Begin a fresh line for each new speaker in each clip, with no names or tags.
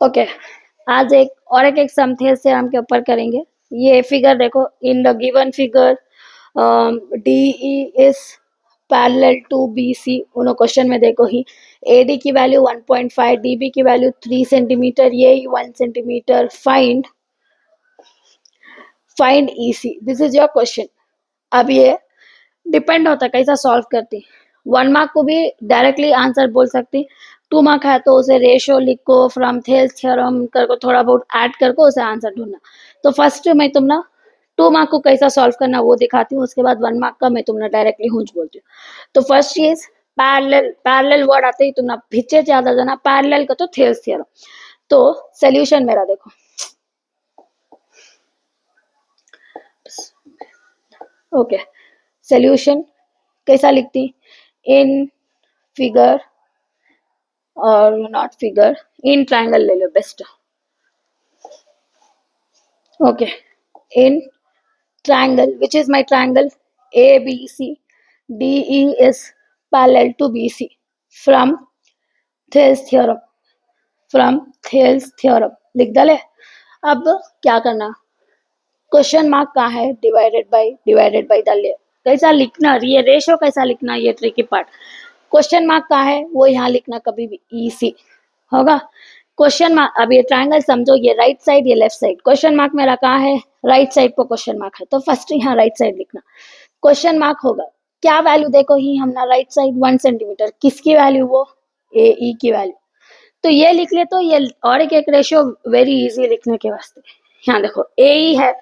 Okay, आज एक सम theorem के ऊपर करेंगे। ये फिगर देखो, in the given figure DE is parallel to BC। उन्होंने क्वेश्चन में देखो ही AD की वैल्यू 1.5, DB की वैल्यू 3 सेंटीमीटर, ये 1 centimetre. Find EC, this is your question. अब ये डिपेंड होता है कैसा सॉल्व करती। 1 मार्क को भी डायरेक्टली आंसर बोल सकती, 2 मार्क है तो उसे रेशियो लिखो, फ्रॉम थेल्स थ्योरम करको थोड़ा बहुत ऐड करके उसे आंसर ढूंढना। तो फर्स्ट मैं तुम ना 2 मार्क को कैसा सॉल्व करना वो दिखाती हूँ, उसके बाद 1 मार्क का मैं तुमने डायरेक्टली हुंच बोलती हूँ। तो फर्स्ट चीज पैरेलल वर्ड आते ही तुम ना पीछे ज्यादा जाना, पैरेलल का तो थेल्स थ्योरम। तो सोल्यूशन मेरा देखो, ओके सोल्यूशन कैसा लिखती, इन फिगर और नॉट फिगर, इन ट्रायंगल ले लो best. Okay, in triangle, which is my triangle ABC, DE is parallel to BC from Thales theorem, लिख डाले। अब क्या करना, क्वेश्चन मार्क कहाँ है, डिवाइडेड बाय डाल ले। कैसा लिखना, ये रेशियो कैसा लिखना, ये ट्रिकी पार्ट। क्वेश्चन मार्क कहाँ है वो यहाँ लिखना, कभी भी EC होगा। क्वेश्चन मार्क, अब ये ट्रायंगल समझो, ये राइट साइड ये लेफ्ट साइड, क्वेश्चन मार्क मेरा कहाँ है, राइट साइड पर क्वेश्चन मार्क है, तो फर्स्ट यहाँ राइट साइड लिखना। क्वेश्चन मार्क होगा, क्या वैल्यू देखो ही हमने राइट साइड 1 सेंटीमीटर, किसकी वैल्यू, वो AE की वैल्यू। तो ये लिख ले, तो ये और एक रेशियो वेरी इजी लिखने के वास्ते। यहाँ देखो AE है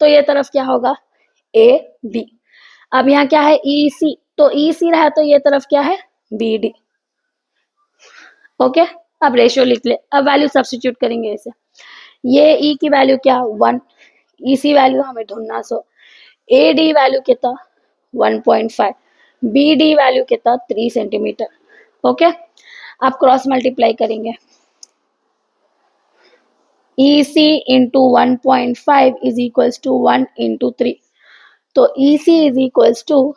तो ये तरफ क्या होगा AB। अब यहाँ क्या है EC, तो EC रहा तो ये तरफ क्या है BD। ओके, अब रेशियो लिख ले, अब वैल्यू सब्स्टिट्यूट करेंगे इसे। ये E की वैल्यू क्या 1, EC वैल्यू हमें ढूंढना, सो AD वैल्यू कितना 1.5, BD वैल्यू कितना 3 सेंटीमीटर। ओके, अब क्रॉस मल्टीप्लाई करेंगे, EC into 1.5 is equals to 1 into 3, तो EC is equals to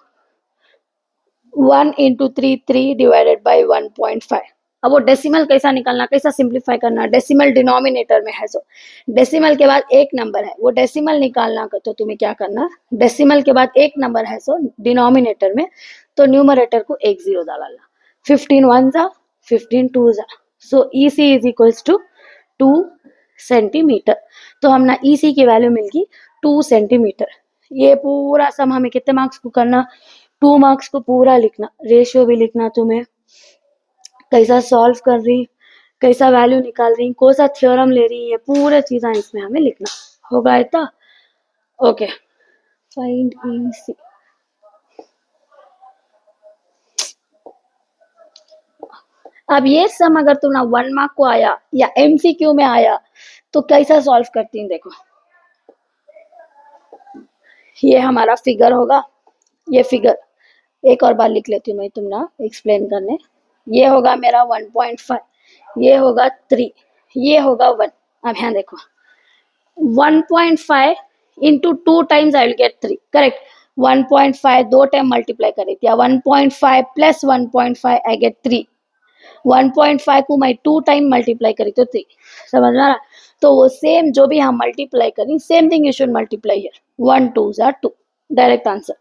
1 into 3 divided by 1.5। अब वो डेसिमल कैसा निकालना, कैसा सिंप्लीफाई करना, डेसिमल डिनोमिनेटर में है, सो डेसिमल के बाद एक नंबर है वो डेसिमल निकालना का, तो तुम्हें क्या करना, डेसिमल के बाद एक नंबर है सो डिनोमिनेटर में, तो न्यूमरेटर को 1 0 डालना। 15 1 जा 15 2 जा, so EC is equals to 2 centimetre. तो हम ना EC की वैल्यू मिल गई 2 सेंटीमीटर। ये पूरा सम हमें कितने मार्क्स को करना, 2 मार्क्स को पूरा लिखना, रेशियो भी लिखना, तुम्हें कैसा सॉल्व कर रही, कैसा वैल्यू निकाल रही, कौन सा थ्योरम ले रही है, पूरे चीजें इसमें हमें लिखना होगा। इतना ओके, फाइंड EC। अब ये सम अगर तुम ना 1 मार्क को आया या MCQ में आया तो कैसा सॉल्व करती हैं, देखो ये हमारा फिगर होगा, ये फिगर एक और बार लिख लेती हूँ मैं तुम ना एक्सप्लेन करने। ये होगा मेरा 1.5, ये होगा 3, ये होगा 1। अब यहाँ देखो 1.5 into 2 times I will get 3, correct. 1.5 दो टाइम मल्टीप्लाई करे क्या, 1.5 प्लस 1.5 आई गेट 3। 1.5 को मैं 2 टाइम मल्टीप्लाई करी तो 3, समझ में आ रहा। तो वो सेम जो भी हम मल्टीप्लाई करें, same thing you should multiply here, 1 2 जा 2, डायरेक्ट आंसर।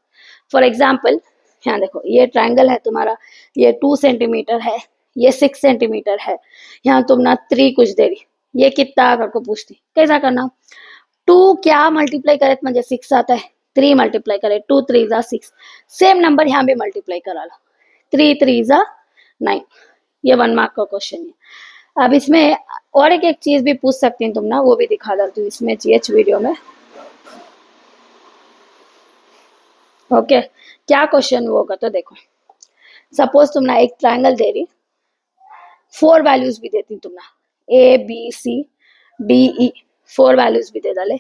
फॉर एग्जाम्पल यहाँ देखो, ये ट्रायंगल है तुम्हारा, ये 2 सेंटीमीटर है, ये 6 सेंटीमीटर है, यहाँ तुम ना 3 कुछ दे रही, ये कितना करके पूछती, कैसा करना, 2 क्या मल्टीप्लाई करे तो मुझे 6 आता है, 3 मल्टीप्लाई करे 2 3 जा 6, सेम नंबर यहाँ भी मल्टीप्लाई करा लो, 3 3 जा 9। ये 1 मार्क का क्वेश्चन है। अब इसमें और एक चीज भी पूछ सकती हैं तुम ना, वो भी दिखा देती हूँ इसमें GH वीडियो में। ओके, क्या क्वेश्चन वो होगा, तो देखो सपोज तुम ना एक ट्रायंगल दे रही, 4 वैल्यूज भी देती तुम ना, ABCDE 4 वैल्यूज भी दे डाले,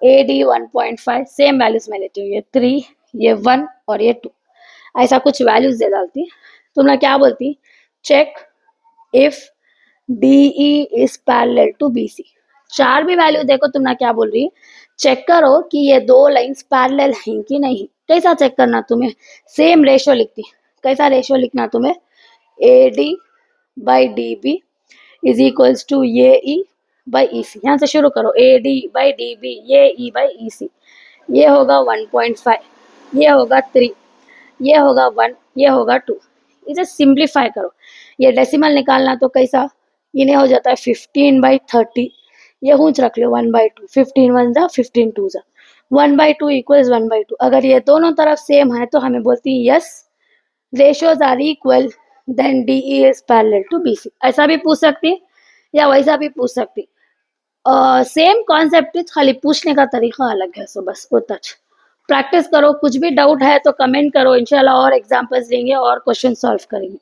AD 1.5 सेम वैल्यूज मैं लेती हूँ, ये 3 ये 1 और ये 2, ऐसा कुछ वैल्यूज दे डालती। तुम ना क्या बोलती, check if DE is parallel to BC। 4 भी वैल्यू देखो तुम ना क्या बोल रही, चेक करो कि ये 2 लाइंस पैरेलल हैं कि नहीं। कैसा चेक करना, तुम्हें सेम रेशियो लिखती, कैसा रेशियो लिखना तुम्हें, AD by DB is equals to AE by E C, यहाँ से शुरू करो, A D by D B, ये ई बाई ई सी, ये होगा 1.5, ये होगा 3, ये होगा 1, ये होगा 2। इसे सिंप्लीफाई करो, ये डेसिमल निकालना तो कैसा, इन्हें हो जाता है 15/30, ये ऊंच रख लो 1/2, 15 1 जा 15 2 जा, 1/2 इक्वल्स 1/2। अगर ये दोनों तरफ सेम है तो हमें बोलती है yes ratios are equal, then DE is parallel to BC। ऐसा भी पूछ सकती या वैसा भी पूछ सकती, सेम कॉन्सेप्ट है, खाली पूछने का तरीका अलग है। सो बस उतना प्रैक्टिस करो, कुछ भी डाउट है तो कमेंट करो, इंशाल्लाह और एग्जांपल्स देंगे और क्वेश्चन सॉल्व करेंगे।